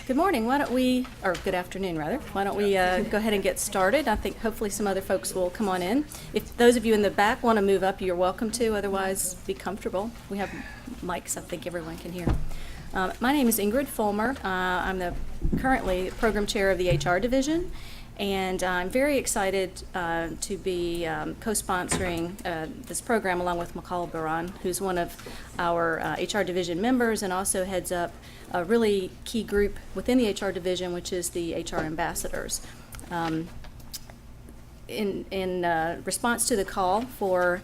Good morning. Why don't we, or good afternoon rather, why don't we go ahead and get started? I think hopefully some other folks will come on in. If those of you in the back want to move up, you're welcome to. Otherwise, be comfortable. We have mics I think everyone can hear. My name is Ingrid Fulmer. I'm currently program chair of the HR division, and I'm very excited to be co-sponsoring this program along with Michal Baran, who's one of our HR division members and also heads up a really key group within the HR division, which is the HR ambassadors. In response to the call for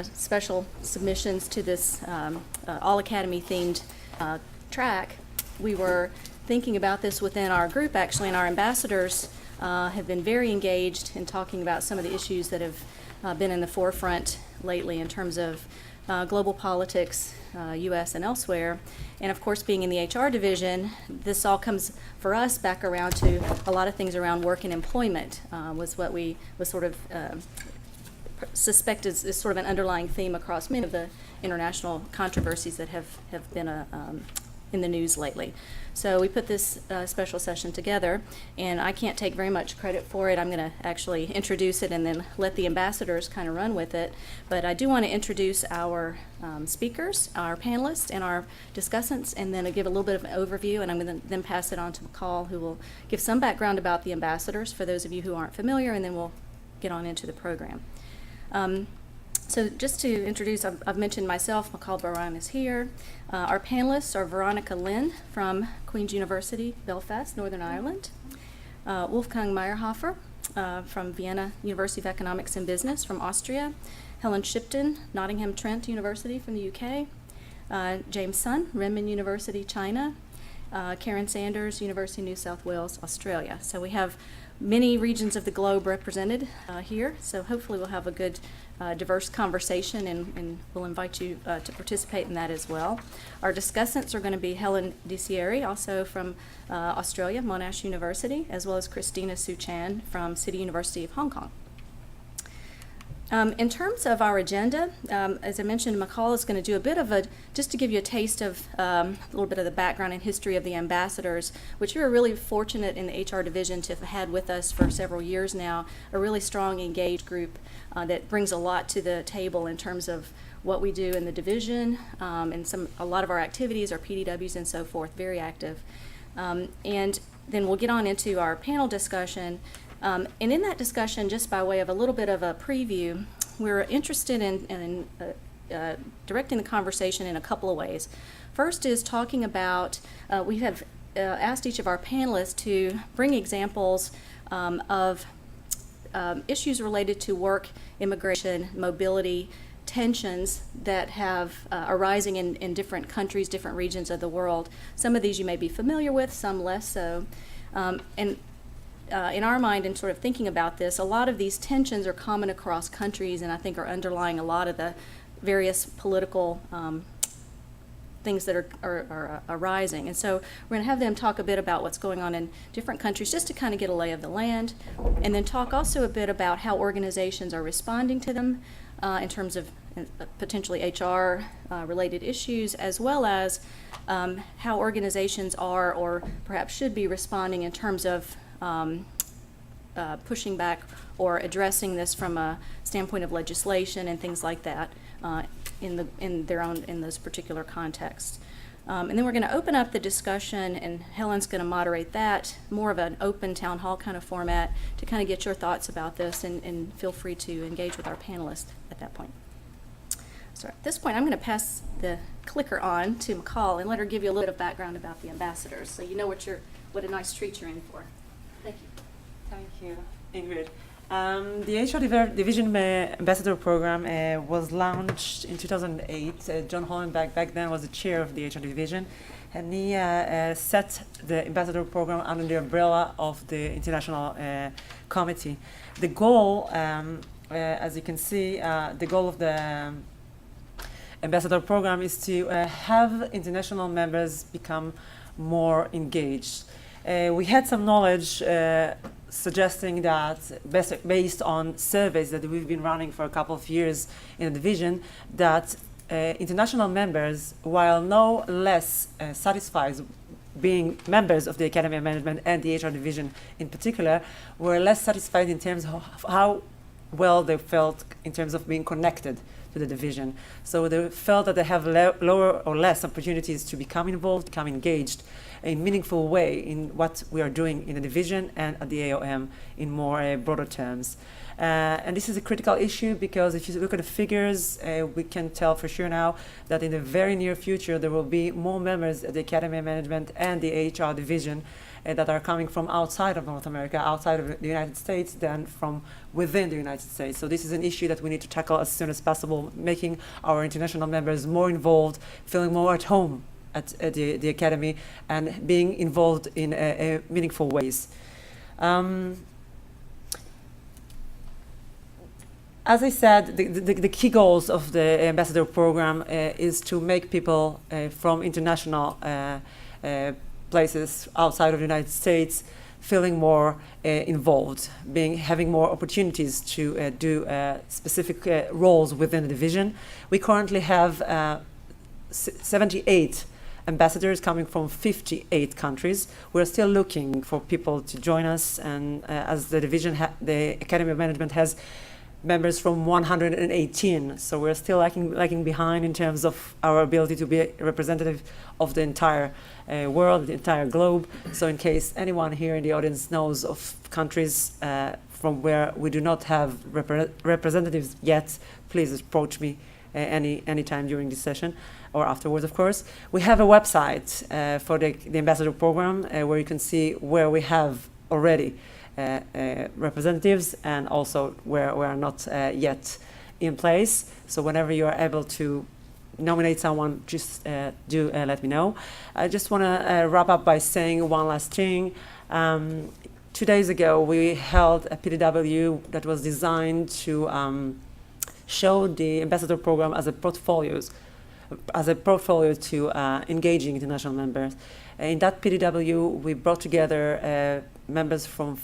special submissions to this All Academy themed track, we were thinking about this within our group actually, and our ambassadors have been very engaged in talking about some of the issues that have been in the forefront lately in terms of global politics, U.S. and elsewhere. And of course, being in the HR division, this all comes for us back around to a lot of things around work and employment, was what we was sort of suspect is sort of an underlying theme across many of the international controversies that have been in the news lately. So we put this special session together, and I can't take very much credit for it. I'm going to actually introduce it and then let the ambassadors kind of run with it. But I do want to introduce our speakers, our panelists, and our discussants, and then I'll give a little bit of an overview, and I'm going to then pass it on to Michal, who will give some background about the ambassadors for those of you who aren't familiar, and then we'll get on into the program. So just to introduce, I've mentioned myself, Michal Baran is here. Our panelists are Veronica Lynn from Queen's University, Belfast, Northern Ireland. Wolfgang Meyerhofer from Vienna University of Economics and Business from Austria. Helen Shipton, Nottingham Trent University from the UK. James Sun, Renmin University, China. Karen Sanders, University of New South Wales, Australia. So we have many regions of the globe represented here, so hopefully we'll have a good diverse conversation, and we'll invite you to participate in that as well. Our discussants are going to be Helen DeSieri, also from Australia, Monash University, as well as Christina Su Chan from City University of Hong Kong. In terms of our agenda, as I mentioned, Michal is going to do a bit of just to give you a taste of a little bit of the background and history of the ambassadors, which we were really fortunate in the HR division to have had with us for several years now, a really strong, engaged group that brings a lot to the table in terms of what we do in the division, and a lot of our activities, our PDWs and so forth, very active. And then we'll get on into our panel discussion. And in that discussion, just by way of a little bit of a preview, we're interested in directing the conversation in a couple of ways. First is talking about, we have asked each of our panelists to bring examples of issues related to work, immigration, mobility, tensions that have arising in different countries, different regions of the world. Some of these you may be familiar with, some less so. In our mind, in sort of thinking about this, a lot of these tensions are common across countries, and I think are underlying a lot of the various political things that are arising. And so we're going to have them talk a bit about what's going on in different countries, just to kind of get a lay of the land, and then talk also a bit about how organizations are responding to them in terms of potentially HR related issues, as well as how organizations are or perhaps should be responding in terms of pushing back or addressing this from a standpoint of legislation and things like that in those particular contexts. And then we're going to open up the discussion, and Helen's going to moderate that, more of an open town hall kind of format, to kind of get your thoughts about this, and feel free to engage with our panelists at that point. So at this point, I'm going to pass the clicker on to Michal and let her give you a little bit of background about the ambassadors, so you know what a nice treat you're in for. Thank you. Thank you, Ingrid. The HR Division Ambassador Program was launched in 2008. John Hollenbeck back then was the chair of the HR Division, and he set the Ambassador Program under the umbrella of the International Committee. The goal, as you can see, the goal of the Ambassador Program is to have international members become more engaged. We had some knowledge suggesting that, based on surveys that we've been running for a couple of years in the division, that international members, while no less satisfied being members of the Academy of Management and the HR division in particular, were less satisfied in terms of how well they felt in terms of being connected to the division. So they felt that they have lower or less opportunities to become involved, become engaged in a meaningful way in what we are doing in the division and at the AOM in more broader terms. And this is a critical issue because if you look at the figures, we can tell for sure now that in the very near future there will be more members at the Academy of Management and the HR division that are coming from outside of North America, outside of the United States, than from within the United States. So this is an issue that we need to tackle as soon as possible, making our international members more involved, feeling more at home at the Academy, and being involved in meaningful ways. As I said, the key goals of the ambassador program is to make people from international places outside of the United States feeling more involved, having more opportunities to do specific roles within the division. We currently have 78 ambassadors coming from 58 countries. We're still looking for people to join us, and as the division, the Academy of Management has members from 118, so we're still lagging behind in terms of our ability to be a representative of the entire world, the entire globe. So in case anyone here in the audience knows of countries from where we do not have representatives yet, please approach me any time during this session or afterwards, of course. We have a website for the ambassador program where you can see where we have already representatives and also where we are not yet in place. So whenever you are able to nominate someone, just do let me know. I just want to wrap up by saying one last thing. 2 days ago, we held a PDW that was designed to show the ambassador program as a portfolio to engaging international members. In that PDW, we brought together members from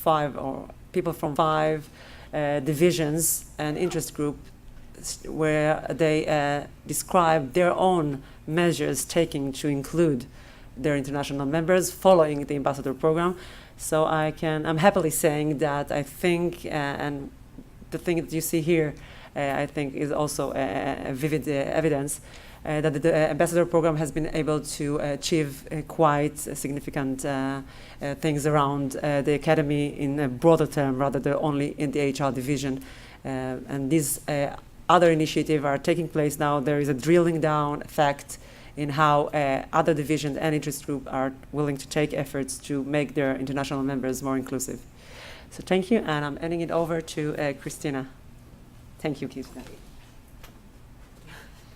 people from five divisions and interest groups where they describe their own measures taken to include their international members following the ambassador program. So I'm happily saying that I think, and the thing that you see here, I think is also a vivid evidence that the ambassador program has been able to achieve quite significant things around the academy in a broader term rather than only in the HR division. And these other initiatives are taking place now. There is a drilling down effect in how other divisions and interest groups are willing to take efforts to make their international members more inclusive. So thank you, and I'm handing it over to Christina. Thank you, Christina.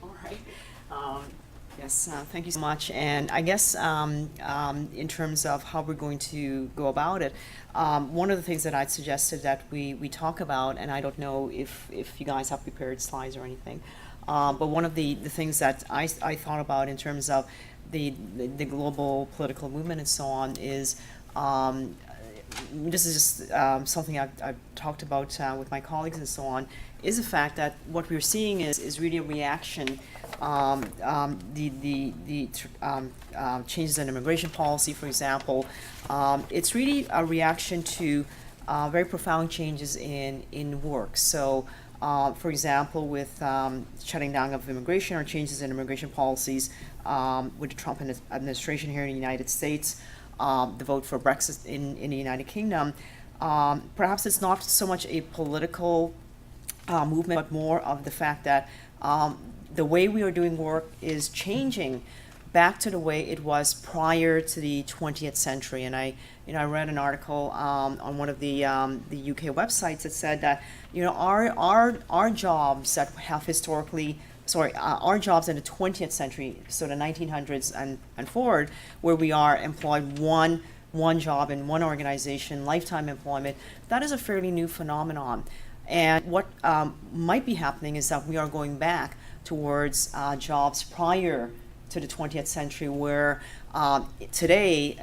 All right. Yes, thank you so much. And I guess in terms of how we're going to go about it, one of the things that I'd suggested that we talk about, and I don't know if you guys have prepared slides or anything, but one of the things that I thought about in terms of the global political movement and so on is, this is just something I've talked about with my colleagues and so on, is the fact that what we're seeing is really a reaction. The changes in immigration policy, for example, it's really a reaction to very profound changes in work. So, for example, with shutting down of immigration or changes in immigration policies with the Trump administration here in the United States, the vote for Brexit in the United Kingdom, perhaps it's not so much a political movement, but more of the fact that the way we are doing work is changing back to the way it was prior to the 20th century. And I read an article on one of the UK websites that said that our jobs that have historically, our jobs in the 20th century, so the 1900s and forward, where we are employed one job in one organization, lifetime employment, that is a fairly new phenomenon. And what might be happening is that we are going back towards jobs prior to the 20th century, where today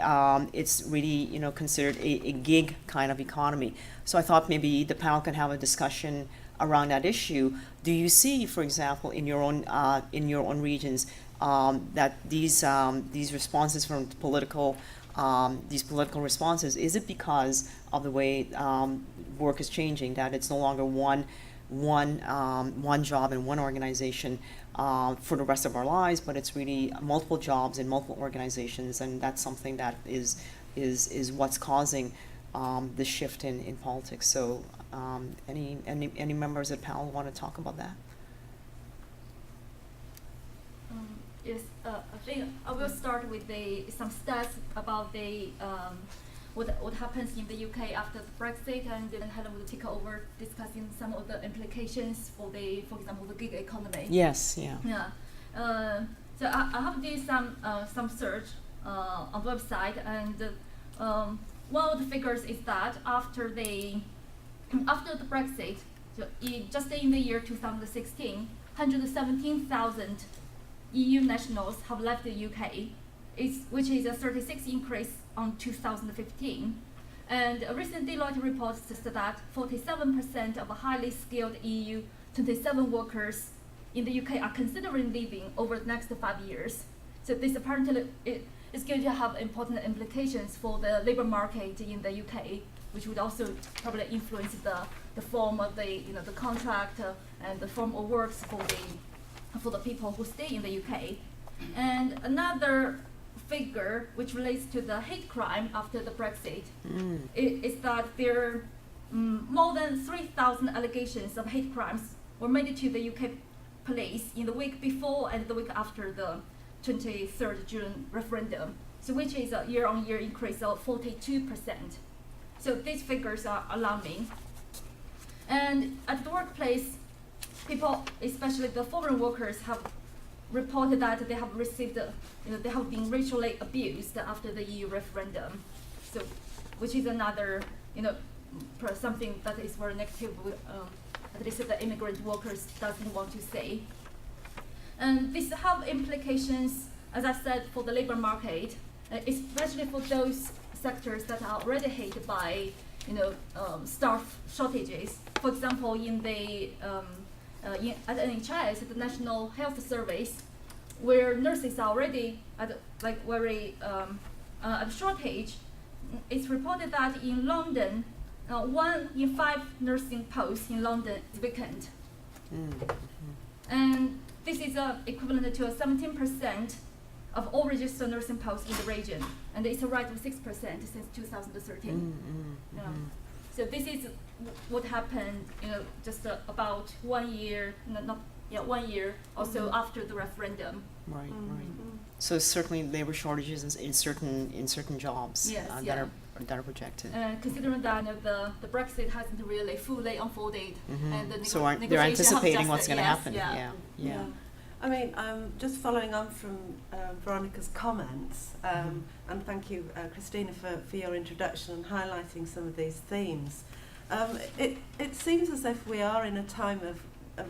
it's really considered a gig kind of economy. So I thought maybe the panel can have a discussion around that issue. Do you see, for example, in your own regions, that these responses from these political responses, is it because of the way work is changing, that it's no longer one job and one organization for the rest of our lives, but it's really multiple jobs in multiple organizations, and that's something that is what's causing the shift in politics. So any members of the panel want to talk about that? Yes, I think I will start with some stats about what happens in the UK after the Brexit, and then Helen will take over discussing some of the implications for example, the gig economy. Yes, yeah. Yeah. So I have did some search on the website, and one of the figures is that after the Brexit, so just in the year 2016, 117,000 EU nationals have left the UK, which is a 36% increase on 2015. And a recent Deloitte report says that 47% of highly skilled EU 27 workers in the UK are considering leaving over the next 5 years. So this apparently is going to have important implications for the labor market in the UK, which would also probably influence the form of the contract and the form of works for the people who stay in the UK. And another figure which relates to the hate crime after the Brexit is that there are more than 3,000 allegations of hate crimes were made to the UK police in the week before and the week after the 23rd June referendum, so which is a year-on-year increase of 42%. So these figures are alarming. And at the workplace, people, especially the foreign workers, have reported that they have received, they have been racially abused after the EU referendum. So, which is another, something that is very negative. At least the immigrant workers doesn't want to say. And this have implications, as I said, for the labor market, especially for those sectors that are already hit by, staff shortages. For example, at NHS, the National Health Service, where nurses are already at a shortage, it's reported that in London, 1 in 5 nursing posts in London is vacant. And this is equivalent to 17% of all registered nursing posts in the region, and it's a rise of 6% since 2013. So this is what happened, just about 1 year, 1 year or so after the referendum. Right, right. So certainly labor shortages in certain jobs that are projected. Considering that the Brexit hasn't really fully unfolded, and the So they're negotiations have anticipating just, what's going to happen. Yeah. Yeah. I mean, just following on from Veronica's comments, and thank you, Christina, for your introduction and highlighting some of these themes. It seems as if we are in a time of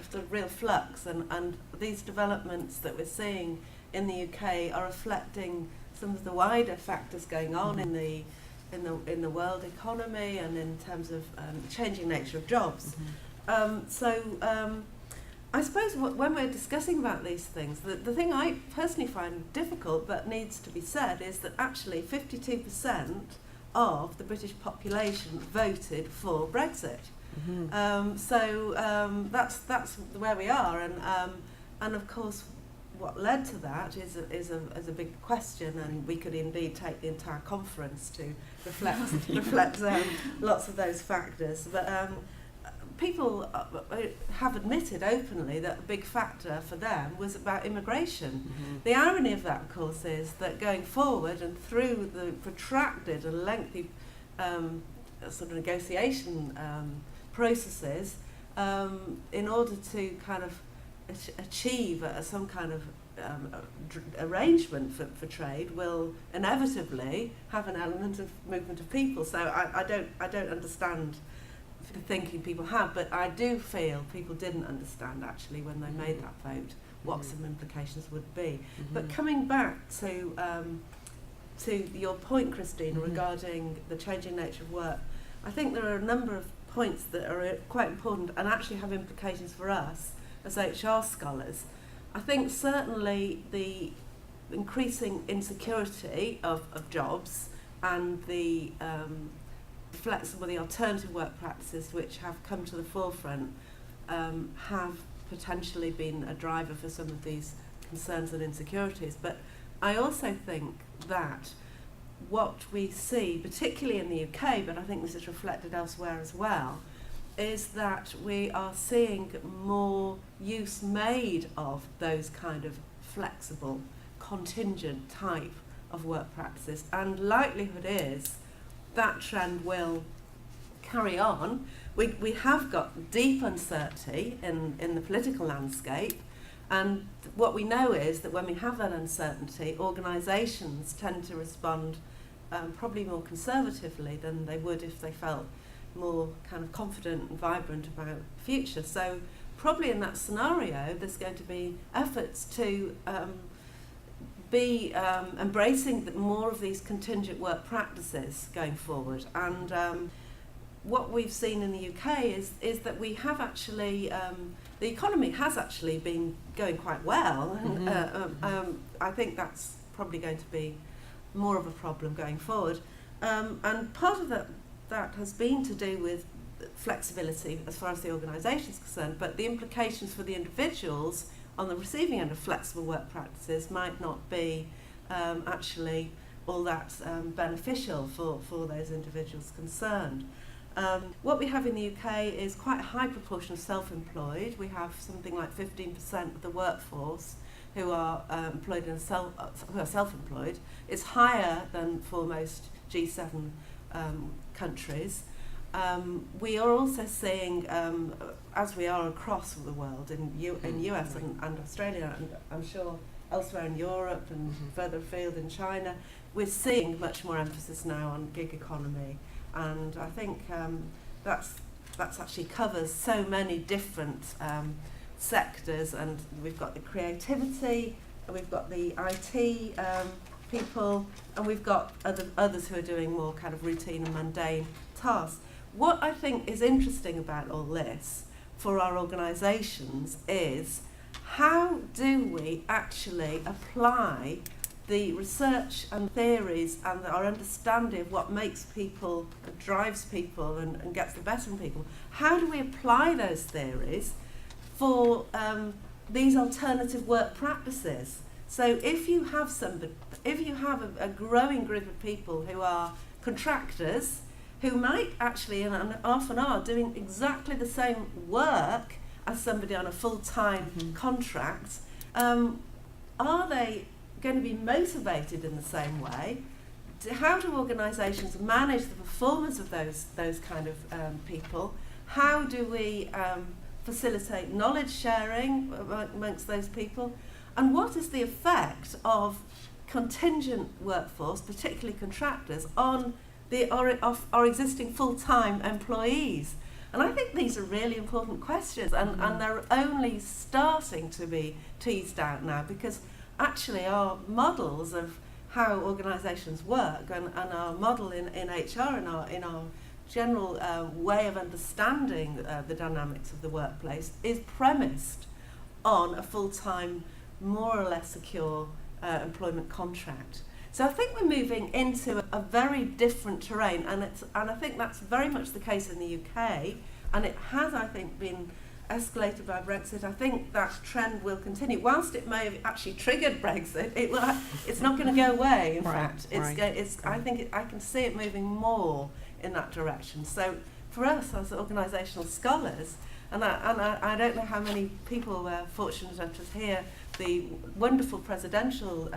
sort of real flux, and these developments that we're seeing in the UK are reflecting some of the wider factors going on in the world economy and in terms of changing nature of jobs. I suppose when we're discussing about these things, the thing I personally find difficult but needs to be said is that actually 52% of the British population voted for Brexit. That's where we are, and of course what led to that is a big question, and we could indeed take the entire conference to reflect lots of those factors. But people have admitted openly that a big factor for them was about immigration. The irony of that, of course, is that going forward and through the protracted and lengthy sort of negotiation processes, in order to kind of achieve some kind of arrangement for trade, will inevitably have an element of movement of people. So I don't understand the thinking people have, but I do feel people didn't understand actually when they made that vote what some implications would be. But coming back to your point, Christina, regarding the changing nature of work, I think there are a number of points that are quite important and actually have implications for us as HR scholars. I think certainly the increasing insecurity of jobs and the the alternative work practices which have come to the forefront have potentially been a driver for some of these concerns and insecurities. But I also think that what we see, particularly in the UK, but I think this is reflected elsewhere as well, is that we are seeing more use made of those kind of flexible, contingent type of work practices, and likelihood is that trend will carry on. We have got deep uncertainty in the political landscape, and what we know is that when we have that uncertainty, organisations tend to respond probably more conservatively than they would if they felt more kind of confident and vibrant about the future. So probably in that scenario, there's going to be efforts to be embracing more of these contingent work practices going forward. And what we've seen in the UK is that we have actually, the economy has actually been going quite well. And I think that's probably going to be more of a problem going forward. And part of that has been to do with flexibility as far as the organisation is concerned, but the implications for the individuals on the receiving end of flexible work practices might not be actually all that beneficial for those individuals concerned. What we have in the UK is quite a high proportion of self-employed. We have something like 15% of the workforce who are employed in who are self-employed. It's higher than for most G7 countries. We are also seeing, as we are across the world, in US and Australia, and I'm sure elsewhere in Europe and further afield in China, we're seeing much more emphasis now on gig economy. And I think that's actually covers so many different sectors, and we've got the creativity, and we've got the IT people, and we've got others who are doing more kind of routine and mundane tasks. What I think is interesting about all this for our organisations is how do we actually apply the research and theories and our understanding of what makes people, drives people and gets the best from people, how do we apply those theories for these alternative work practices? So if you have a growing group of people who are contractors, who might actually and often are doing exactly the same work as somebody on a full-time contract, are they going to be motivated in the same way? How do organisations manage the performance of those kind of people? How do we facilitate knowledge sharing amongst those people? And what is the effect of contingent workforce, particularly contractors, on our existing full-time employees? And I think these are really important questions, and they're only starting to be teased out now, because actually our models of how organisations work and our model in HR, in our general way of understanding the dynamics of the workplace is premised on a full-time, more or less secure employment contract. So I think we're moving into a very different terrain, and I think that's very much the case in the UK, and it has, I think, been escalated by Brexit. I think that trend will continue. Whilst it may have actually triggered Brexit, it's not going to go away. In fact, I can see it moving more in that direction. So for us as organisational scholars, and I don't know how many people were fortunate enough to hear the wonderful presidential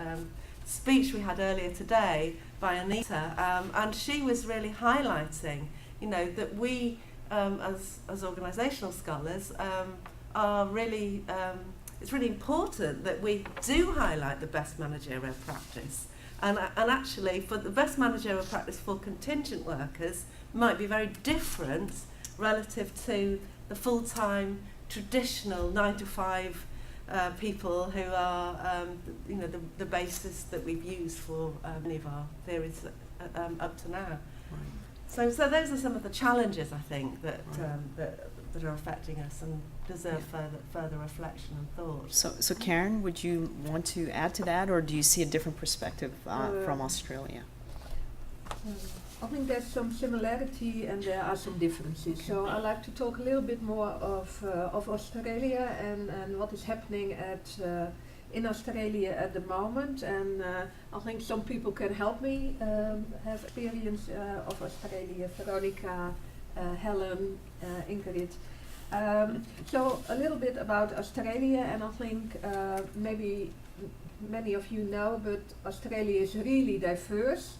speech we had earlier today by Anita, and she was really highlighting, that we as organisational scholars are really, it's really important that we do highlight the best managerial practice. And actually, for the best managerial practice for contingent workers might be very different relative to the full-time, traditional 9-to-5 people who are, the basis that we've used for many of our theories up to now. So those are some of the challenges, I think, that that are affecting us and deserve further reflection and thought. So Karen, would you want to add to that, or do you see a different perspective from Australia? I think there's some similarity and there are some differences. So I'd like to talk a little bit more of Australia and what is happening in Australia at the moment. And I think some people can help me have experience of Australia. Veronica, Helen, Ingrid. So a little bit about Australia, and I think maybe many of you know, but Australia is really diverse.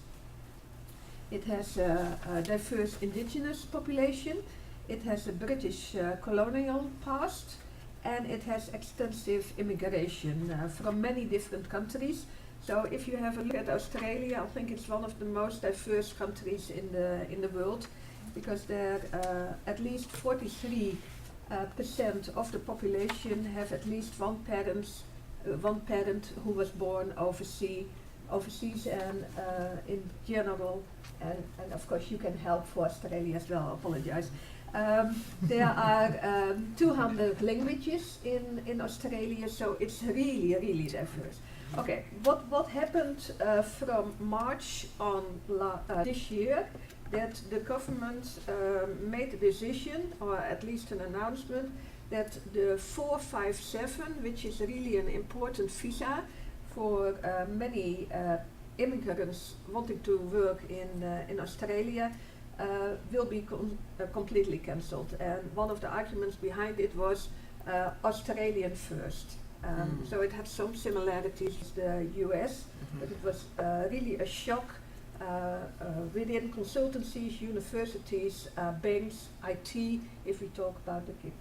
It has a diverse indigenous population, it has a British colonial past, and it has extensive immigration from many different countries. So if you have a look at Australia, I think it's one of the most diverse countries in the world, because there at least 43% of the population have at least one parent who was born overseas, and in general, and of course you can help for Australia as well, I apologize. There are 200 languages in Australia, so it's really diverse. Okay, what happened from March on this year, that the government made a decision, or at least an announcement, that the 457, which is really an important visa for many immigrants wanting to work in Australia, will be completely cancelled. And one of the arguments behind it was Australian first. So it had some similarities with the US, but it was really a shock within consultancies, universities, banks, IT, if we talk about the gig.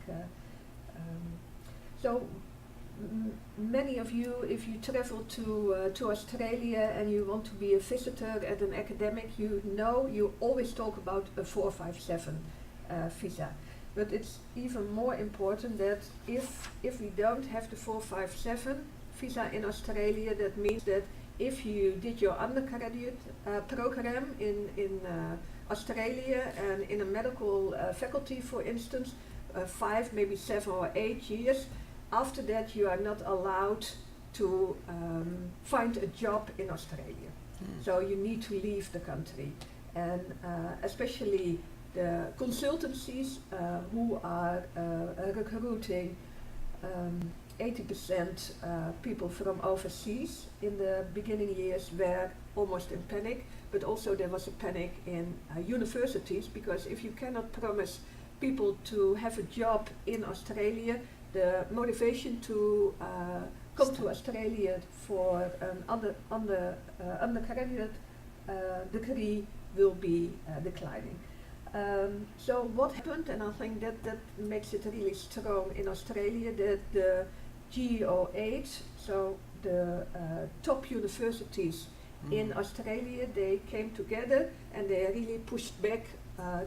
So many of you, if you travel to Australia and you want to be a visitor at an academic, you always talk about a 457 visa. But it's even more important that if we don't have the 457 visa in Australia, that means that if you did your undergraduate program in Australia and in a medical faculty, for instance, 5, maybe 7 or 8 years, after that you are not allowed to find a job in Australia. So you need to leave the country. And especially the consultancies who are recruiting 80% people from overseas in the beginning years were almost in panic, but also there was a panic in universities, because if you cannot promise people to have a job in Australia, the motivation to come to Australia for an undergraduate degree will be declining. So what happened, and I think that makes it really strong in Australia, that the GO8, so the top universities in Australia, they came together and they really pushed back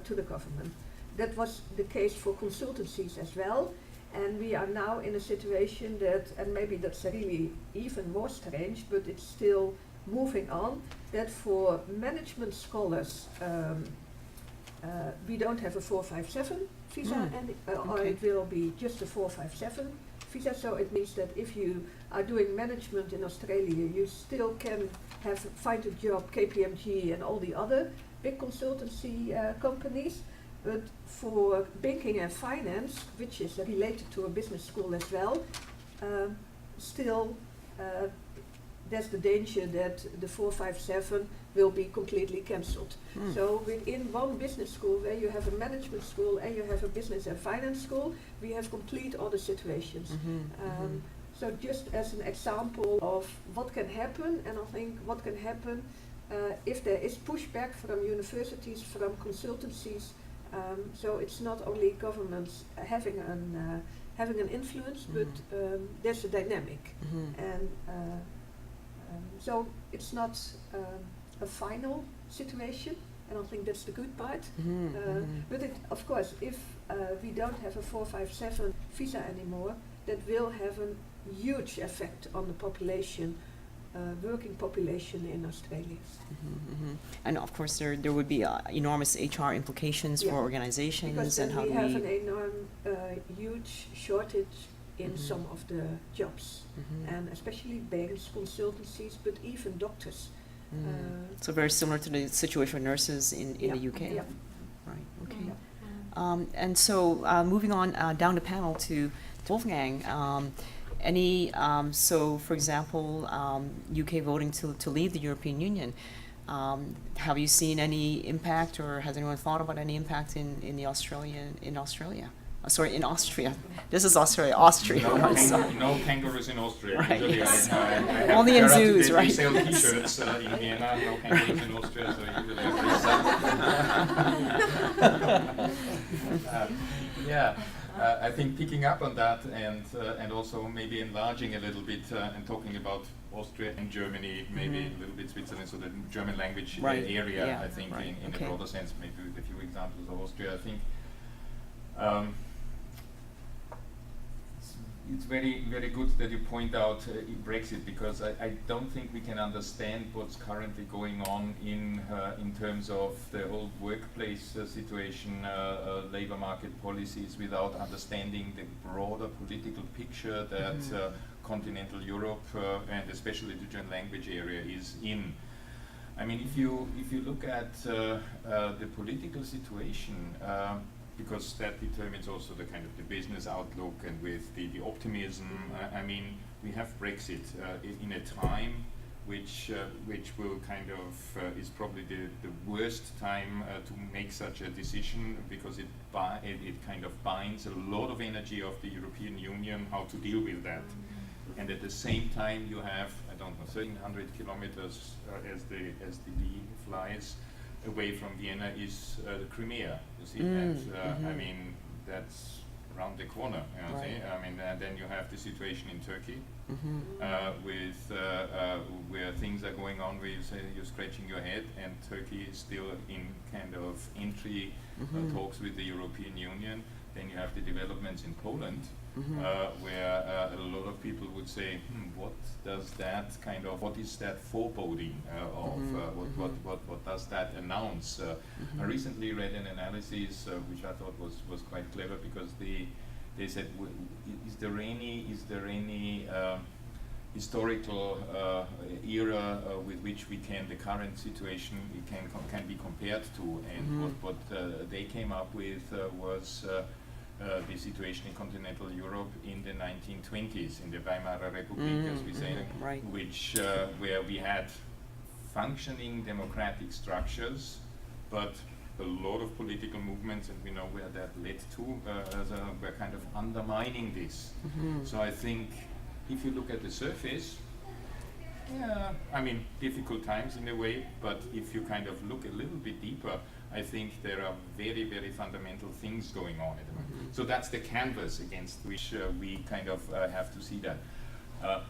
to the government. That was the case for consultancies as well. And we are now in a situation that, and maybe that's really even more strange, but it's still moving on, that for management scholars, we don't have a 457 visa, or it will be just a 457 visa. So it means that if you are doing management in Australia, you still can find a job, KPMG and all the other big consultancy companies. But for banking and finance, which is related to a business school as well, still there's the danger that the 457 will be completely cancelled. So within one business school, where you have a management school and you have a business and finance school, we have complete other situations. So just as an example of what can happen, and I think what can happen if there is pushback from universities, from consultancies. So it's not only governments having an influence, but there's a dynamic, and so it's not a final situation, and I think that's the good part. But of course, if we don't have a 457 visa anymore, that will have a huge effect on the population working population in Australia. And of course, there would be enormous HR implications Yeah. for organizations Because and then how we do have we. an enormous, huge shortage in Mhm. some of the jobs, and especially banks, consultancies, but even doctors. So very similar to the situation with nurses in Yeah. the UK. Yeah. Right. Okay. Yeah. And so moving on down the panel to Wolfgang. So for example, UK voting to leave the European Union. Have you seen any impact, or has anyone thought about any impact in Australia? Sorry, in Austria. This is Australia. Austria. Sorry. No kangaroos in Austria. Right, Usually yes. I have Only in there are- zoos, they right? sell T-shirts in Vienna. No kangaroos in Austria, so usually I think picking up on that and also maybe enlarging a little bit and talking about Austria and Germany, maybe a little bit Switzerland, so the German language Right, area, yeah, I think, right, in okay. a broader sense, maybe with a few examples of Austria, I think. It's very, very good that you point out Brexit, because I don't think we can understand what's currently going on in terms of the whole workplace situation, labor market policies, without understanding the broader political picture that continental Europe and especially the German language area is in. I mean, if you look at the political situation, because that determines also the kind of the business outlook and with the optimism. I mean, we have Brexit in a time which will kind of is probably the worst time to make such a decision, because it kind of binds a lot of energy of the European Union how to deal with that. And at the same time, you have, I don't know, 1,300 kilometers as the bee flies away from Vienna is the Crimea. You see that? I mean, that's around the corner. You know, Right. see? I mean, then you have the situation in Turkey with where things are going on where you say you're scratching your head, and Turkey is still in kind of entry talks with the European Union. Then you have the developments in Poland, where a lot of people would say, what does that kind of, what is that foreboding of, what does that announce? I recently read an analysis which I thought was quite clever, because they said, is there any historical era with which we can, the current situation can be compared to? And what they came up with was the situation in continental Europe in the 1920s, in the Weimar Republic, as we say, right. which where we had functioning democratic structures, but a lot of political movements, and we know where that led to, were kind of undermining this. So I think if you look at the surface, yeah, I mean, difficult times in a way, but if you kind of look a little bit deeper, I think there are very, very fundamental things going on at the moment. So that's the canvas against which we kind of have to see that.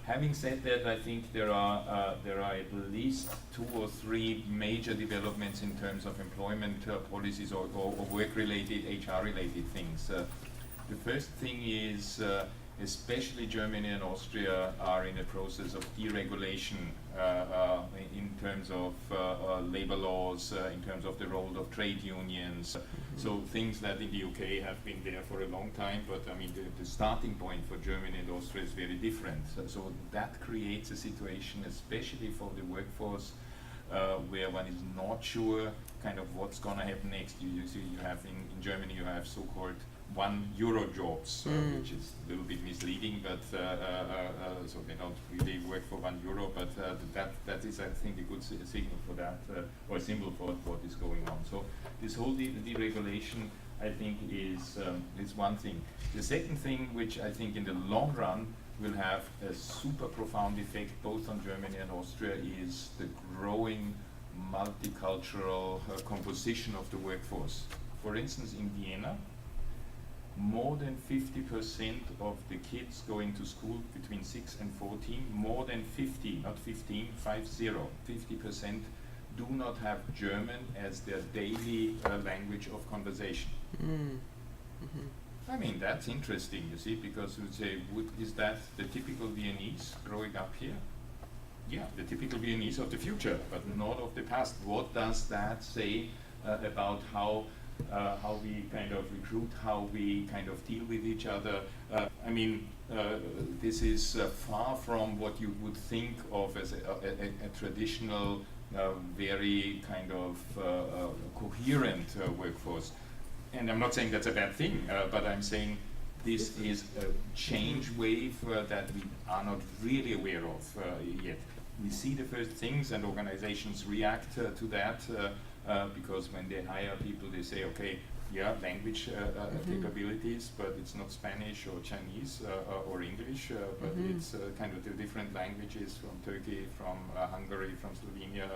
Having said that, I think there are at least 2 or 3 major developments in terms of employment policies or work-related, HR-related things. The first thing is especially Germany and Austria are in a process of deregulation in terms of labor laws, in terms of the role of trade unions. So things that in the UK have been there for a long time, but I mean the starting point for Germany and Austria is very different. So that creates a situation, especially for the workforce, where one is not sure kind of what's going to happen next. You see, you have in Germany, you have so-called €1 jobs, which is a little bit misleading, but so they don't really work for €1, but that is, I think, a good signal for that, or a symbol for what is going on. So this whole deregulation, I think, is one thing. The second thing, which I think in the long run will have a super profound effect both on Germany and Austria, is the growing multicultural composition of the workforce. For instance, in Vienna, more than 50% of the kids going to school between 6 and 14, more than 50, not 15, 50% do not have German as their daily language of conversation. I mean, that's interesting, you see, because you would say, is that the typical Viennese growing up here? yeah, the typical Viennese of the future, but not of the past. What does that say about how we kind of recruit, how we kind of deal with each other? I mean, this is far from what you would think of as a traditional, very kind of coherent workforce. And I'm not saying that's a bad thing, but I'm saying this is a change wave that we are not really aware of yet. We see the first things, and organizations react to that because when they hire people, they say, okay, yeah, language capabilities, but it's not Spanish or Chinese or English, but it's kind of the different languages from Turkey, from Hungary, from Slovenia,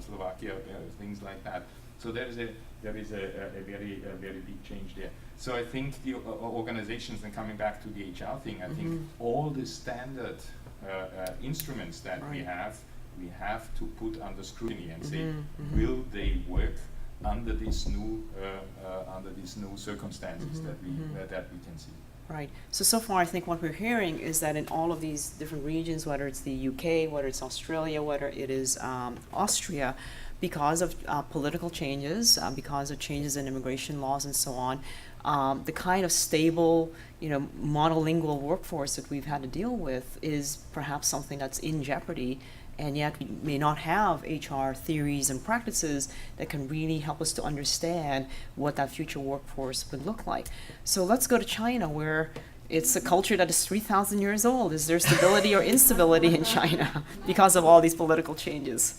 Slovakia, things like that. So there is a very big change there. So I think the organizations, and coming back to the HR thing, I think all the standard instruments that we have to put under scrutiny and say, will they work under these new circumstances that we can see. Right. So far, I think what we're hearing is that in all of these different regions, whether it's the UK, whether it's Australia, whether it is Austria, because of political changes, because of changes in immigration laws and so on, the kind of stable, monolingual workforce that we've had to deal with is perhaps something that's in jeopardy. And yet we may not have HR theories and practices that can really help us to understand what that future workforce would look like. So let's go to China, where it's a culture that is 3,000 years old. Is there stability or instability in China because of all these political changes?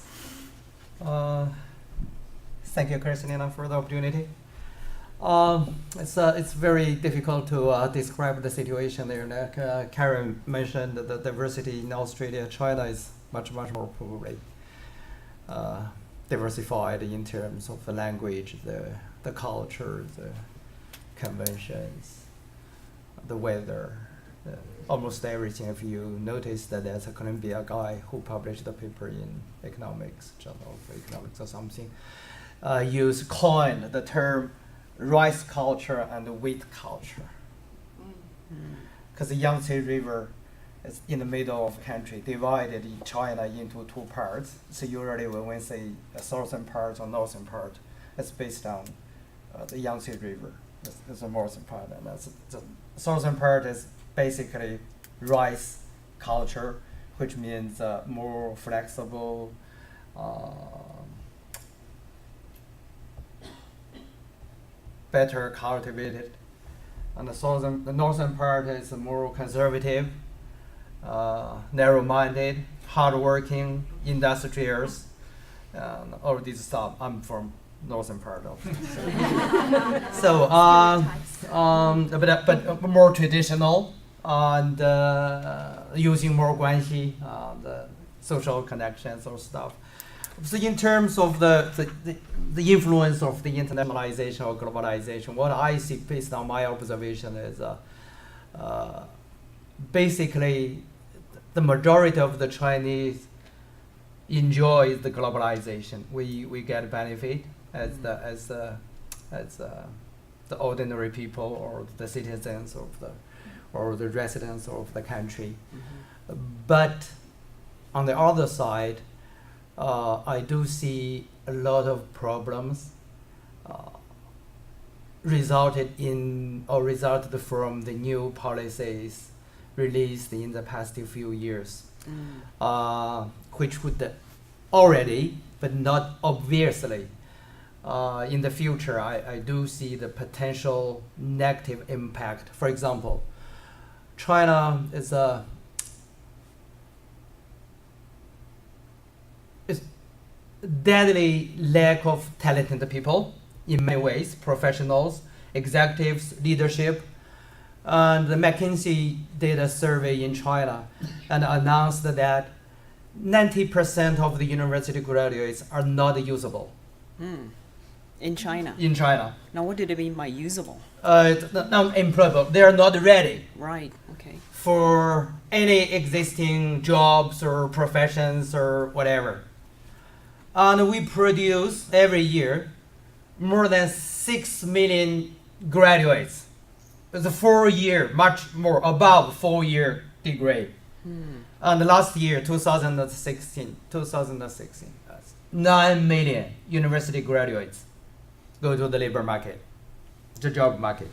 Thank you, Kristina, for the opportunity. It's very difficult to describe the situation there. Karen mentioned that the diversity in Australia. China is much more probably diversified in terms of the language, the culture, the conventions, the weather, almost everything. If you notice that there's a Columbia guy who published a paper in Economics, Journal of Economics or something, coined the term rice culture and wheat culture. Because the Yangtze River is in the middle of the country, divided in China into two parts. So usually when we say a southern part or northern part, it's based on the Yangtze River. It's the northern part, and the southern part is basically rice culture, which means more flexible, better cultivated. And the northern part is more conservative, narrow-minded, hard-working, industrials, and all this stuff. I'm from northern part of. But more traditional and using more guanxi, the social connections or stuff. So in terms of the influence of the internationalization or globalization, what I see based on my observation is basically the majority of the Chinese enjoy the globalization. We get benefit as the ordinary people or the citizens or the residents of the country. But on the other side, I do see a lot of problems resulted from the new policies released in the past few years, which would already, but not obviously, in the future, I do see the potential negative impact. For example, China is deadly lack of talented people in many ways, professionals, executives, leadership. And the McKinsey did a survey in China and announced that 90% of the university graduates are not usable. In China? In China. Now, what do they mean by usable? Not employable. They are not ready. Right, okay. For any existing jobs or professions or whatever. And we produce every year more than 6 million graduates. It's a 4-year, much more above 4-year degree. And last year, 2016, 9 million university graduates go to the labor market, the job market.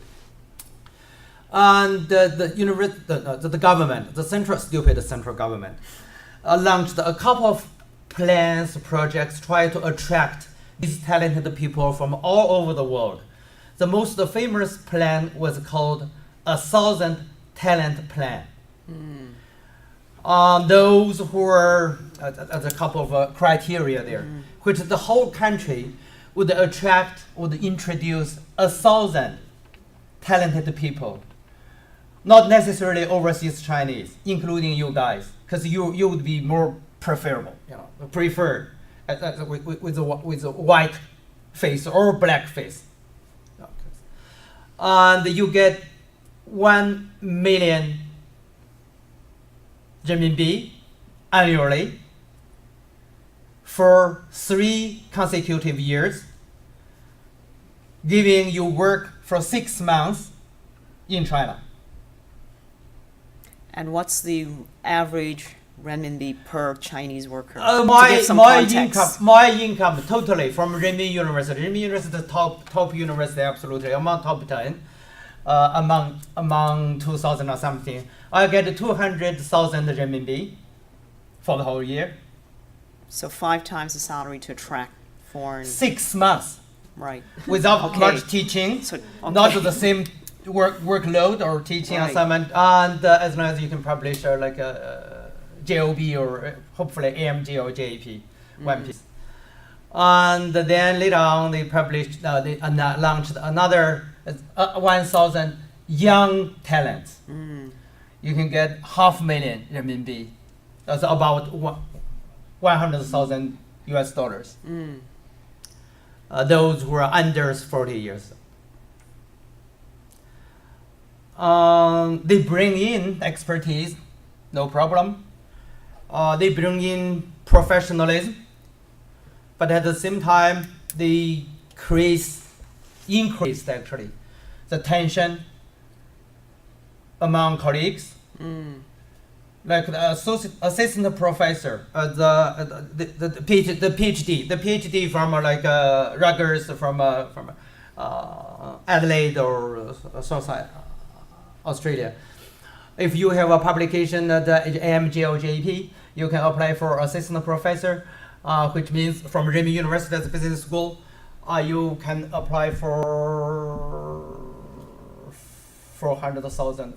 And the government, the stupid central government, launched a couple of plans, projects, try to attract these talented people from all over the world. The most famous plan was called 1,000 Talent Plan. Those who are a couple of criteria there, which the whole country would introduce 1,000 talented people, not necessarily overseas Chinese, including you guys, because you would be more preferable, preferred with a white face or black face. And you get 1 million renminbi annually for 3 consecutive years, giving you work for 6 months in China. And what's the average renminbi per Chinese worker? My income totally from Renmin University. Renmin University is the top university, absolutely among top 10, among 2000 or something. I get 200,000 renminbi for the whole year. So 5 times the salary to attract foreign. 6 months Right. without Okay. much teaching, So, not okay. the same workload or teaching Right. assignment, and as long as you can publish like a JOB or hopefully AMG or JAP, one piece. And then later on they published, they launched another 1,000 young talents. You can get 500,000 renminbi. That's about 100,000 US dollars. Those who are under 40 years. They bring in expertise, no problem. They bring in professionalism, but at the same time, they increased actually the tension among colleagues. Like the assistant professor, the PhD from Rutgers, from Adelaide or Australia. If you have a publication at the AMG or JP, you can apply for assistant professor, which means from Renmin University as a business school, you can apply for 400,000,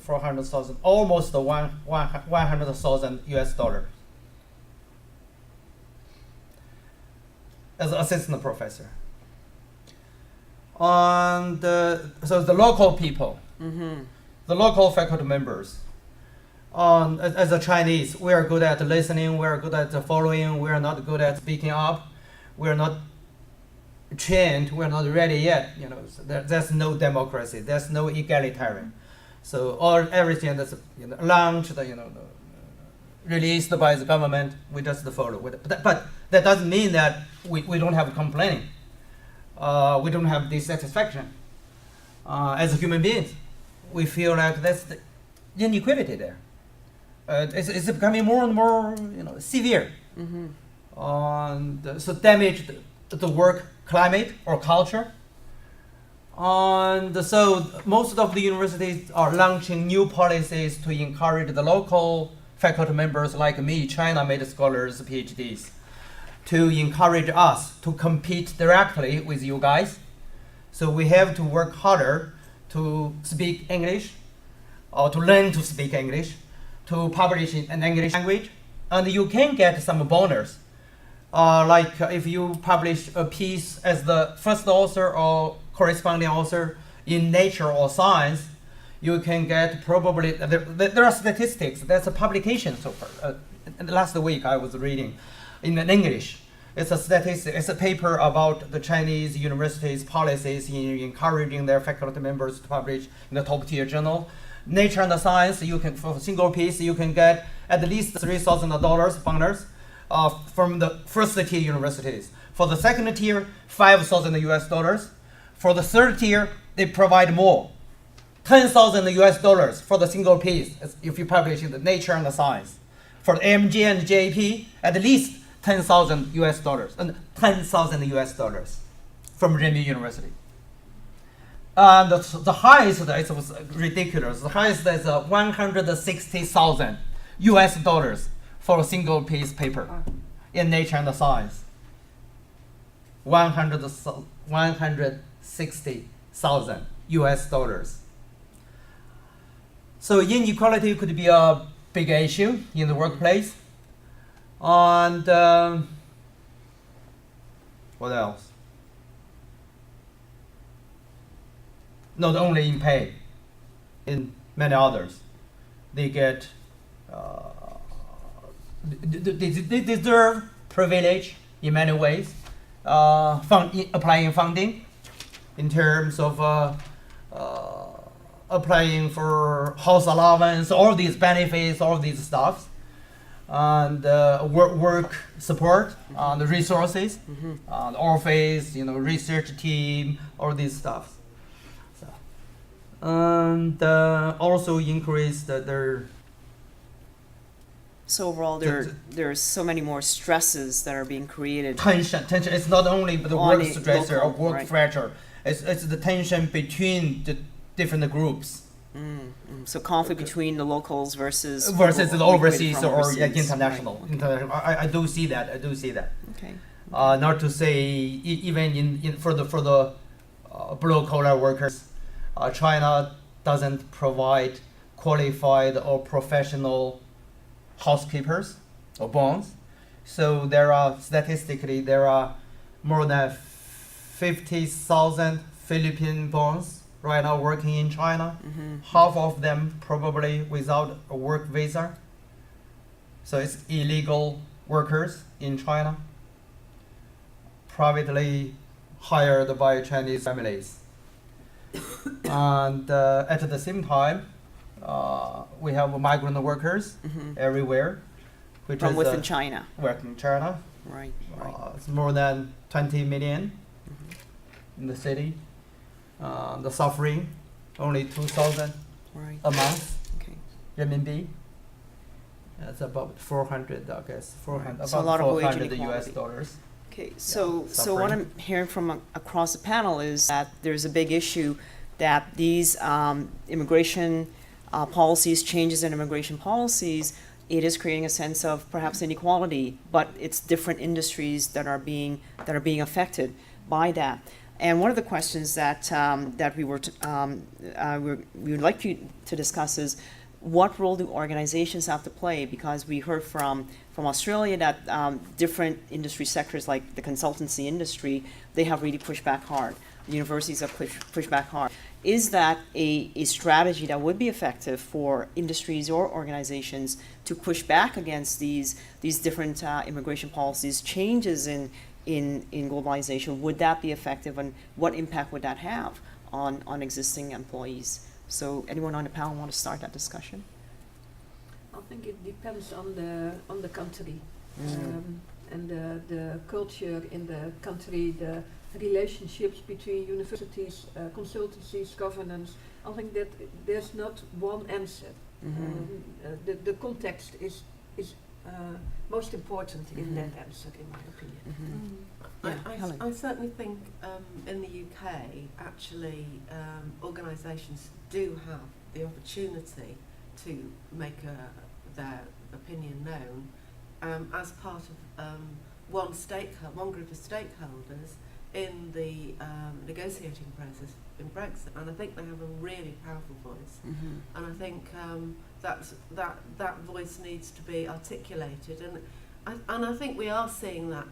almost 100,000 US dollars as an assistant professor. And so the local people, the local faculty members, as a Chinese, we are good at listening, we are good at following, we are not good at speaking up, we are not trained, we're not ready yet. So there's no democracy, there's no egalitarian. So everything that's launched, released by the government, we just follow. But that doesn't mean that we don't have complaining. We don't have dissatisfaction. As human beings, we feel like that's the inequality there. It's becoming more and more severe. And so damage the work climate or culture. And so most of the universities are launching new policies to encourage the local faculty members like me, China-made scholars, PhDs, to encourage us to compete directly with you guys. So we have to work harder to speak English, or to learn to speak English, to publish in an English language, and you can get some bonus. Like if you publish a piece as the first author or corresponding author in Nature or Science, you can get probably, there are statistics, there's a publication so far. Last week I was reading in English. It's a statistic, it's a paper about the Chinese universities' policies in encouraging their faculty members to publish in the top tier journal. Nature and Science, you can, for a single piece, you can get at least $3,000 bonus from the first tier universities. For the second tier, 5,000 US dollars. For the third tier, they provide more, 10,000 US dollars for the single piece if you publish in the Nature and the Science. For the AMG and JP, at least $10,000 and $10,000 from Renmin University. And the highest, it was ridiculous. The highest is $160,000 for a single piece paper in Nature and Science. 160,000 $. So inequality could be a big issue in the workplace. And what else? Not only in pay, in many others, they get they deserve privilege in many ways. Applying funding, in terms of applying for house allowance, all these benefits, all these stuff, and work support, the resources, the office, research team, all these stuff. So, and also increase their. So overall, there's so many more stresses that are being created. Tension. It's not only the On work a stressor or local, work right. pressure. It's the tension between the different groups So conflict between the locals versus the recruited overseas from or overseas. international. Right. International. I do see that. Okay. Not to say even in for the blue collar workers, China doesn't provide qualified or professional housekeepers or bonds. So statistically there are more than 50,000 Philippine bonds right now working in China. Half of them probably without a work visa. So it's illegal workers in China, privately hired by Chinese families. And at the same time, we have migrant workers everywhere, which From is within China. working in China. Right. It's more than 20 million in the city. The suffering, only 2,000 Right. a month, Okay. renminbi. That's about 400, I guess. 400, Right. So a about lot of wage 400 US inequality. dollars. Okay, so what suffering. I'm hearing from across the panel is that there's a big issue that these immigration policies, changes in immigration policies, it is creating a sense of perhaps inequality, but it's different industries that are being affected by that. And one of the questions that we would like you to discuss is, what role do organizations have to play? Because we heard from Australia that different industry sectors, like the consultancy industry, they have really pushed back hard. The universities have pushed back hard. Is that a strategy that would be effective for industries or organizations to push back against these different immigration policies, changes in globalization? Would that be effective, and what impact would that have on existing employees? So anyone on the panel want to start that discussion? I think it depends on the country and the culture in the country, the relationships between universities, consultancies, governance. I think that there's not one answer. The context is most important in that answer, in my opinion. Helen. I certainly think in the UK, actually, organisations do have the opportunity to make their opinion known as part of one group of stakeholders in the negotiating process in Brexit, and I think they have a really powerful voice, and I think that voice needs to be articulated, and I think we are seeing that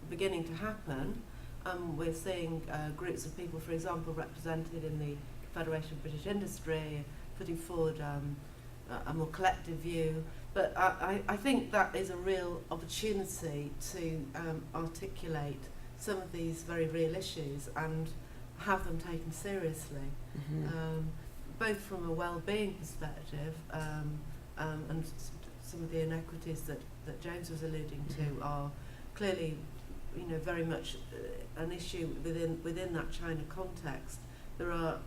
beginning to happen. We're seeing groups of people, for example, represented in the Federation of British Industry, putting forward a more collective view. But I think that is a real opportunity to articulate some of these very real issues and have them taken seriously, both from a well-being perspective and some of the inequities that James was alluding to are clearly, very much an issue within that China context. There are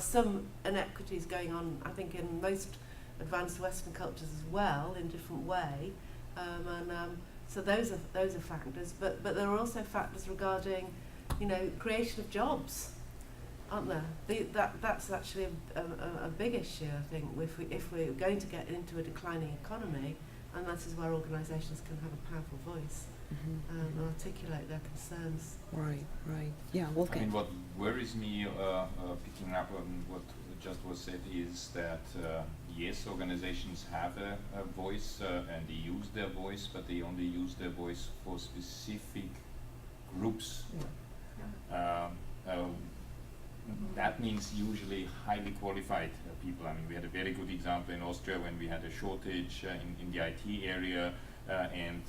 some inequities going on, I think, in most advanced Western cultures as well in different way, so those are factors. But there are also factors regarding, creation of jobs, aren't there? That's actually a big issue, I think, if we're going to get into a declining economy, and that is where organisations can have a powerful voice and articulate their concerns. Right, right. Yeah, I Wolfgang. mean, what worries me, picking up on what just was said, is that yes, organizations have a voice and they use their voice, but they only use their voice for specific groups. That means usually highly qualified people. I mean, we had a very good example in Austria when we had a shortage in the IT area, and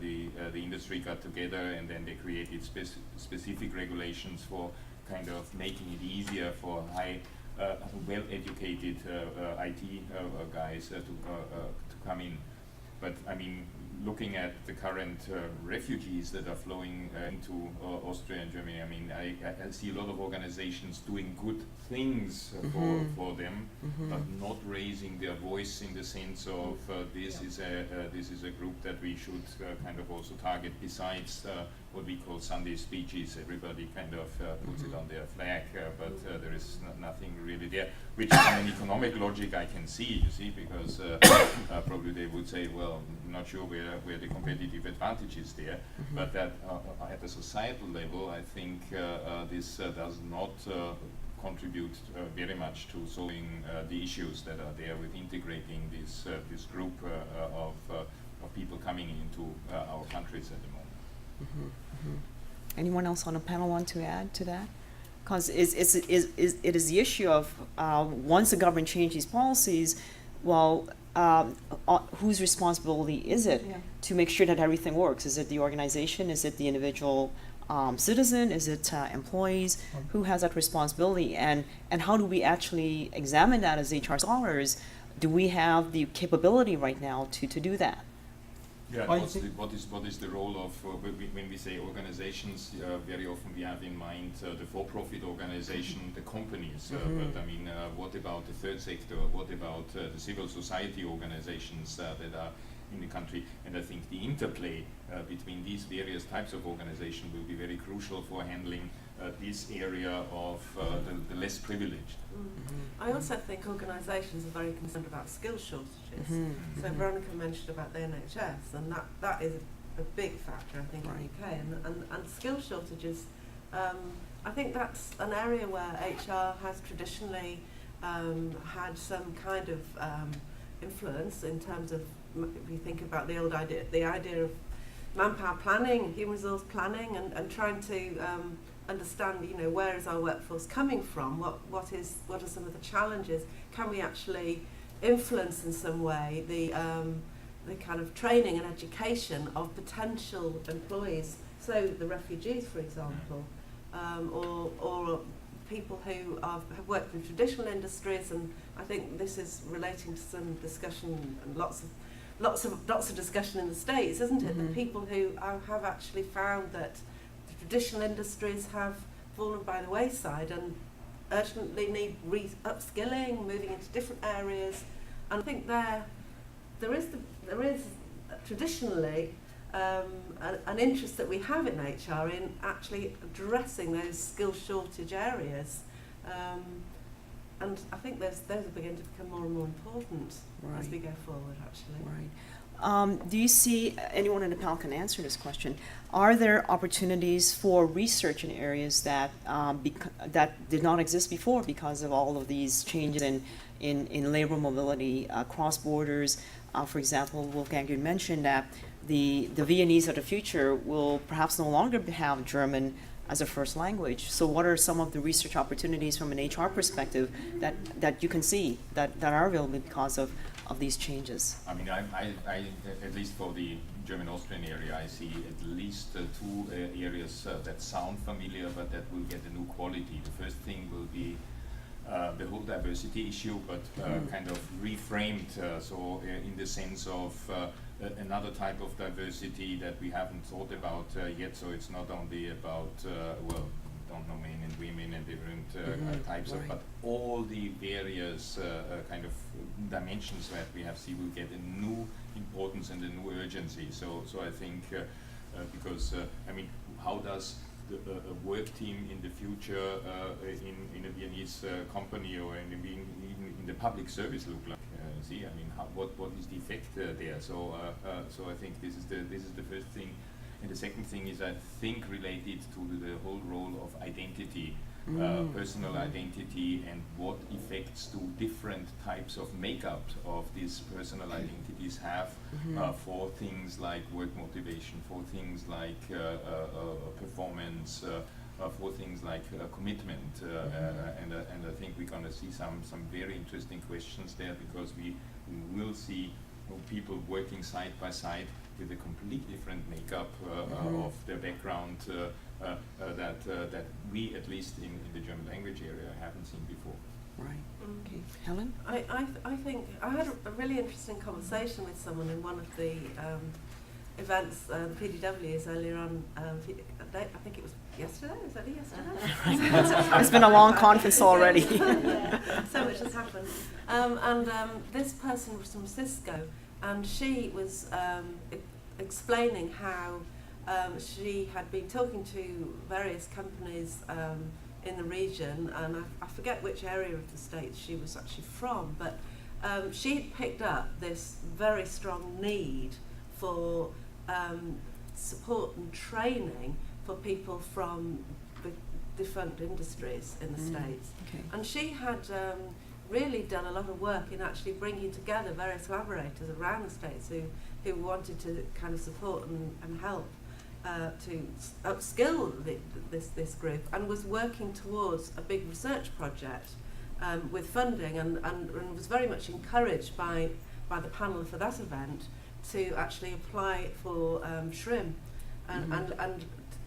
the industry got together, and then they created specific regulations for kind of making it easier for well-educated IT guys to come in. But I mean, looking at the current refugees that are flowing into Austria and Germany, I mean, I see a lot of organizations doing good things for them, but not raising their voice in the sense of this is a group that we should kind of also target, besides what we call Sunday speeches. Everybody kind of puts it on their flag, but there is nothing really there, which from an economic logic I can see, you see, because probably they would say, well, I'm not sure where the competitive advantage is there, but that at a societal level, I think this does not contribute very much to solving the issues that are there with integrating this group of people coming into our countries at the moment. Anyone else on the panel want to add to that? Because it is the issue of once the government changes these policies, well, whose responsibility is it to make sure that everything works? Is it the organization? Is it the individual citizen? Is it employees? Who has that responsibility? And how do we actually examine that as HR scholars? Do we have the capability right now to do that? Yeah, what is the role of, when we say organizations, very often we have in mind the for-profit organization, the companies, but I mean, what about the third sector? What about the civil society organizations that are in the country? And I think the interplay between these various types of organization will be very crucial for handling this area of the less privileged. I also think organisations are very concerned about skill shortages. So Veronica mentioned about the NHS, and that is a big factor, I think, in the UK. And skill shortages, I think that's an area where HR has traditionally had some kind of influence in terms of, if you think about the idea of manpower planning, human resource planning, and trying to understand, where is our workforce coming from? What are some of the challenges? Can we actually influence in some way the kind of training and education of potential employees? So the refugees, for example, or people who have worked in traditional industries, and I think this is relating to some discussion and lots of discussion in the States, isn't it? The people who have actually found that traditional industries have fallen by the wayside and urgently need upskilling, moving into different areas. And I think there is traditionally an interest that we have in HR in actually addressing those skill shortage areas. And I think those are beginning to become more and more important as we go forward, actually. Right. Do you see, anyone in the panel can answer this question, are there opportunities for research in areas that that did not exist before because of all of these changes in labor mobility across borders? For example, Wolfgang, you mentioned that the Viennese of the future will perhaps no longer have German as a first language. So what are some of the research opportunities from an HR perspective that you can see that are available because of these changes? I mean, I at least for the German-Austrian area, I see at least two areas that sound familiar, but that will get a new quality. The first thing will be the whole diversity issue, but kind of reframed, so in the sense of another type of diversity that we haven't thought about yet. So it's not only about don't know, men and women and different types right. of, but all the various kind of dimensions that we have seen will get a new importance and a new urgency. So I think because I mean, how does a work team in the future in a Viennese company or even in the public service look like? See, I mean, what is the effect there? So I think this is the first thing, and the second thing is, I think, related to the whole role of identity, personal identity, and what effects do different types of makeup of these personal identities have for things like work motivation, for things like performance, for things like commitment, and I think we're going to see some very interesting questions there, because we will see people working side by side with a completely different makeup of their background that we, at least in the German language area, haven't seen before. Right. Okay. Helen? I think I had a really interesting conversation with someone in one of the events, the PDWs earlier on. I think it was yesterday. Was that yesterday? It's been a long conference already. Yeah, so much has happened. And this person was from Cisco, and she was explaining how she had been talking to various companies in the region, and I forget which area of the States she was actually from, but she picked up this very strong need for support and training for people from the different industries in the States. Okay. And she had really done a lot of work in actually bringing together various collaborators around the States who wanted to kind of support and help to upskill this group, and was working towards a big research project with funding, and was very much encouraged by the panel for that event to actually apply for SHRIM and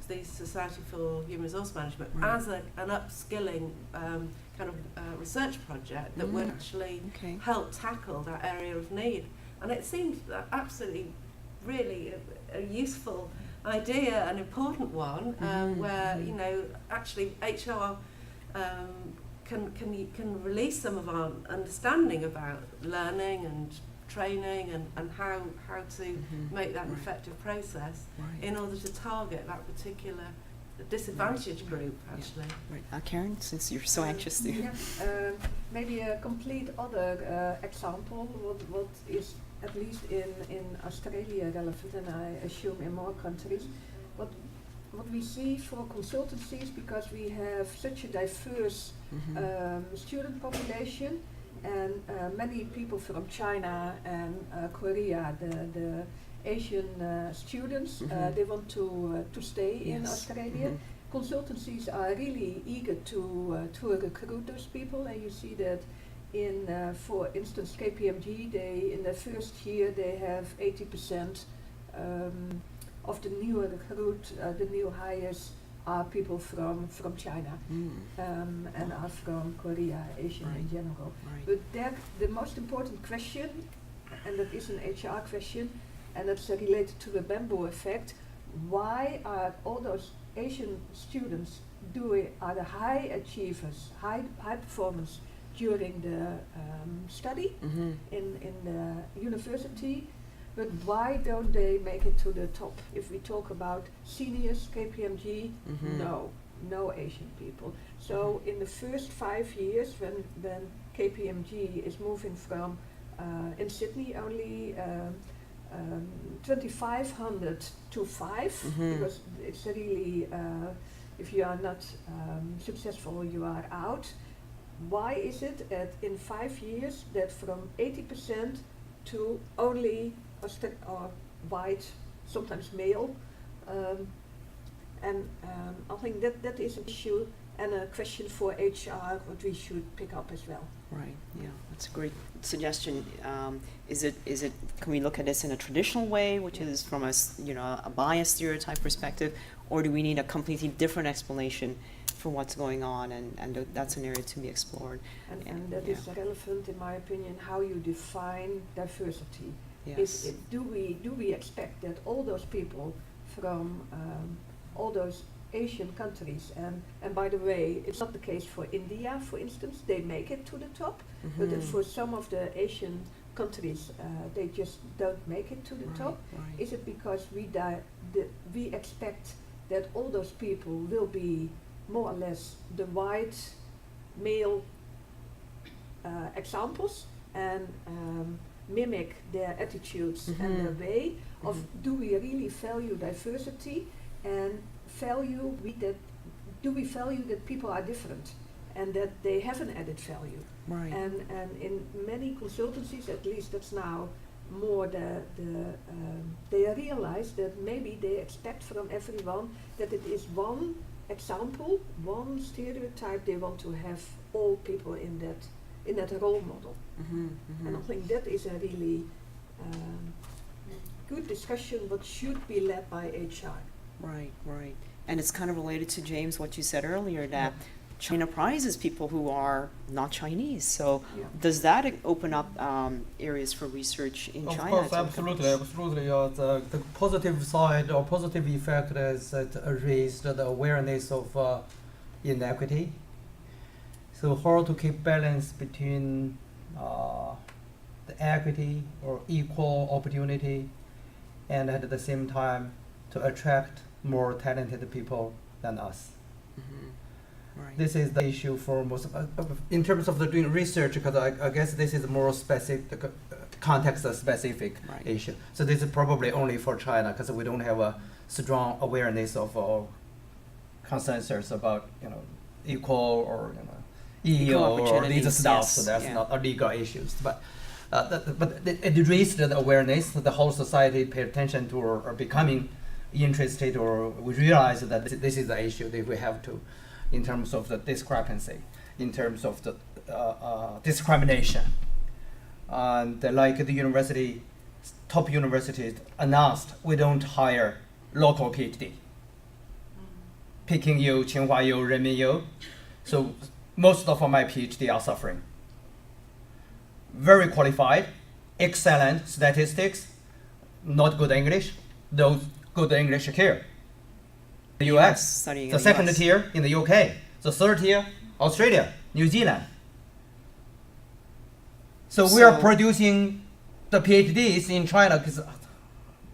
the Society for Human Resource Management as an upskilling kind of research project that would actually help tackle that area of need. And it seemed absolutely really a useful idea, an important one, where, you know, actually HR can release some of our understanding about learning and training and how to make that an effective process in order to target that particular disadvantaged group, actually. Right. Karen, since you're so anxious to... Maybe a complete other example, what is at least in Australia relevant, and I assume in more countries, what we see for consultancies, because we have such a diverse student population, and many people from China and Korea, the Asian students, they want to stay in Australia. Consultancies are really eager to recruit those people, and you see that in, for instance, KPMG, in the first year they have 80% of the new the new hires are people from China and are from Korea, Asia in general. But the most important question, and that is an HR question, and that's related to the bamboo effect, why are all those Asian students are the high achievers, high performance during the study in the university, but why don't they make it to the top? If we talk about seniors, KPMG, no Asian people. So in the first 5 years, when KPMG is moving from in Sydney only 2,500 to 5, because it's really if you are not successful, you are out. Why is it that in 5 years that from 80% to only white, sometimes male, and I think that is an issue and a question for HR what we should pick up as well. Right. Yeah, that's a great suggestion. Is it? Can we look at this in a traditional way, which is from a biased stereotype perspective, or do we need a completely different explanation for what's going on? And that's an area to be explored. And that is relevant, in my opinion, how you define diversity. Yes. Do we expect that all those people from all those Asian countries. And by the way, it's not the case for India, for instance. They make it to the top, but for some of the Asian countries, they just don't make it to the top. Right. Is it because we expect that all those people will be more or less the white male examples and mimic their attitudes and their way of do we really value diversity and do we value that people are different and that they have an added value? Right. And in many consultancies, at least that's now more they realize that maybe they expect from everyone that it is one example, one stereotype they want to have all people in that role model. And I think that is a really good discussion what should be led by HR. Right, right. And it's kind of related to, James, what you said earlier, that China prizes people who are not Chinese. So Yeah. does that open up areas for research in Of China? course, to absolutely. The positive side or positive effect is it raised the awareness of inequity. So how to keep balance between the equity or equal opportunity, and at the same time to attract more talented people than us. Right. This is the issue for most of in terms of the doing research, because I guess this is more specific, context specific Right. issue. So this is probably only for China, because we don't have a strong awareness of consensus about equal or Equal EO or opportunities, these stuff. yes, So that's yeah. not a legal issues, but. It raised the awareness. The whole society pay attention to or becoming interested, or we realize that this is the issue that we have to, in terms of the discrepancy, in terms of the discrimination. And like the university, top universities announced, we don't hire local PhD. Peking U, Tsinghua U, Renmin U. So most of my PhD are suffering. Very qualified, excellent statistics, not good English, those good English here. The US, studying in the the second US. tier in the UK, the third tier, Australia, New Zealand. So we are So- producing the PhDs in China, because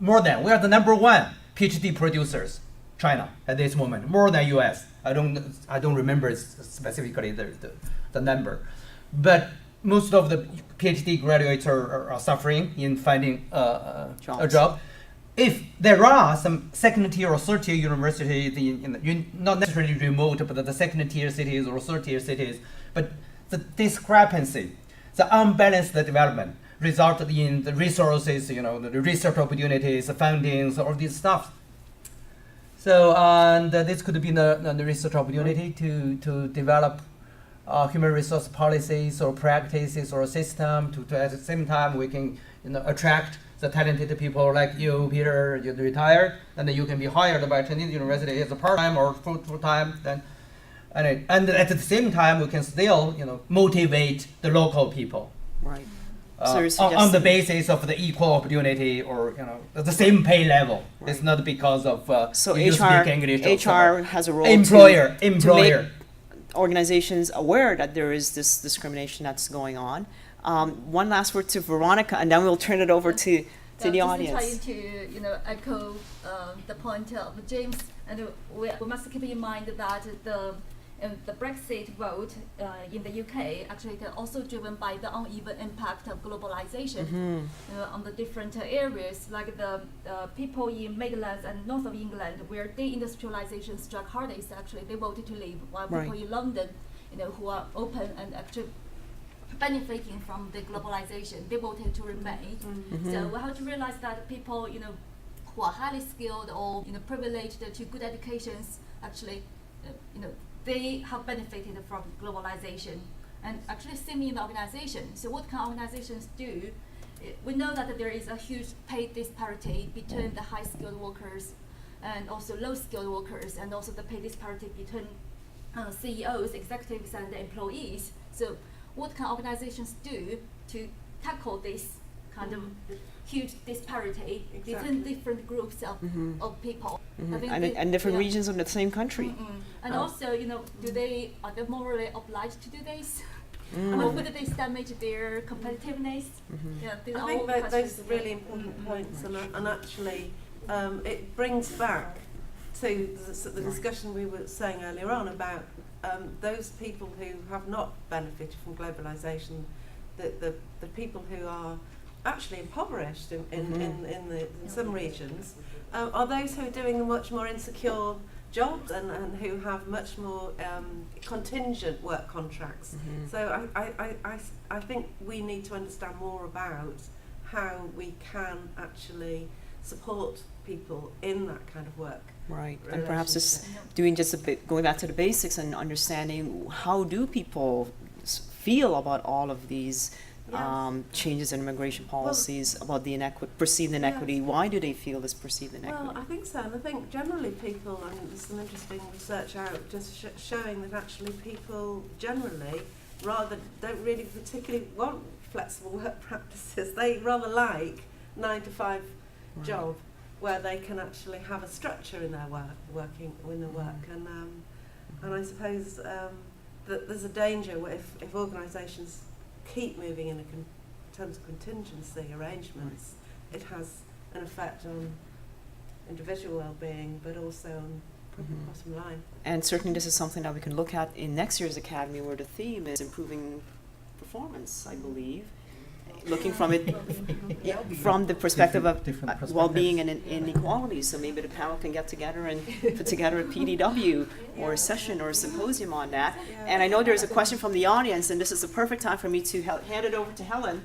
we are the number one PhD producers, China at this moment, more than US. I don't remember specifically the number, but most of the PhD graduates are suffering in finding a Jobs. job. If there are some second tier or third tier universities, not necessarily remote, but the second tier cities or third tier cities, but the discrepancy, the unbalanced development resulted in the resources, the research opportunities, the fundings, all these stuff. So, and this could be the research opportunity to develop human resource policies or practices or system to at the same time we can attract the talented people like you, Peter. You're retired, and then you can be hired by Chinese university as a part-time or full-time. Then, and at the same time we can still motivate the local people. Right. So you're On the suggesting- basis of the equal opportunity or the same pay level. It's Right. not because of So you HR, speak English or HR has a role employer. to make organizations aware that there is this discrimination that's going on. One last word to Veronica, and then we'll turn it over to the Just audience. trying to echo the point of James, and we must keep in mind that the Brexit vote in the UK actually also driven by the uneven impact of globalization on the different areas, like the people in Midlands and north of England, where deindustrialization struck hardest. Actually, they voted to leave, while people Right. in London, who are open and actually benefiting from the globalization, they voted to remain. So we have to realize that people, who are highly skilled or privileged to good educations, actually, they have benefited from globalization. And actually, same in the organization. So what can organizations do? We know that there is a huge pay disparity between the high-skilled workers and also low-skilled workers, and also the pay disparity between CEOs, executives, and the employees. So what can organizations do to tackle this kind of huge disparity Exactly. between different groups of, Mhm. of people. I Mhm. think And, it- and different yeah. regions of the same country. And Oh. also, are they morally obliged to do this? Mm. Or would this damage their competitiveness? Mhm. Yeah, these I are think all that those questions. are really important points, and actually, it brings back to the discussion we were saying earlier on about those people who have not benefited from globalisation, the people who are actually impoverished in some regions, are those who are doing much more insecure jobs and who have much more contingent work contracts. Mhm. So I think we need to understand more about how we can actually support people in that kind of work. Right, and perhaps just relationship. doing just a bit, going back to the basics and understanding how do people feel about all of these Yes. changes in immigration policies, about the perceived inequity. Yes. Why do they feel this perceived inequity? Well, I think so, and I think generally people, and there's some interesting research out just showing that actually people generally don't really particularly want flexible work practices. They rather like 9 to 5 Right. job where they can actually have a structure in their work, and I suppose that there's a danger if organisations keep moving in terms of contingency arrangements, it has an effect on individual well-being, but also on Mhm. bottom line. And certainly this is something that we can look at in next year's Academy, where the theme is improving performance, I believe. Looking from it, from the perspective of Different well-being and inequality. So maybe the panel can get together and put together a PDW or a session or a symposium on that. And I know there's a question from the audience, and this is the perfect time for me to hand it over to Helen.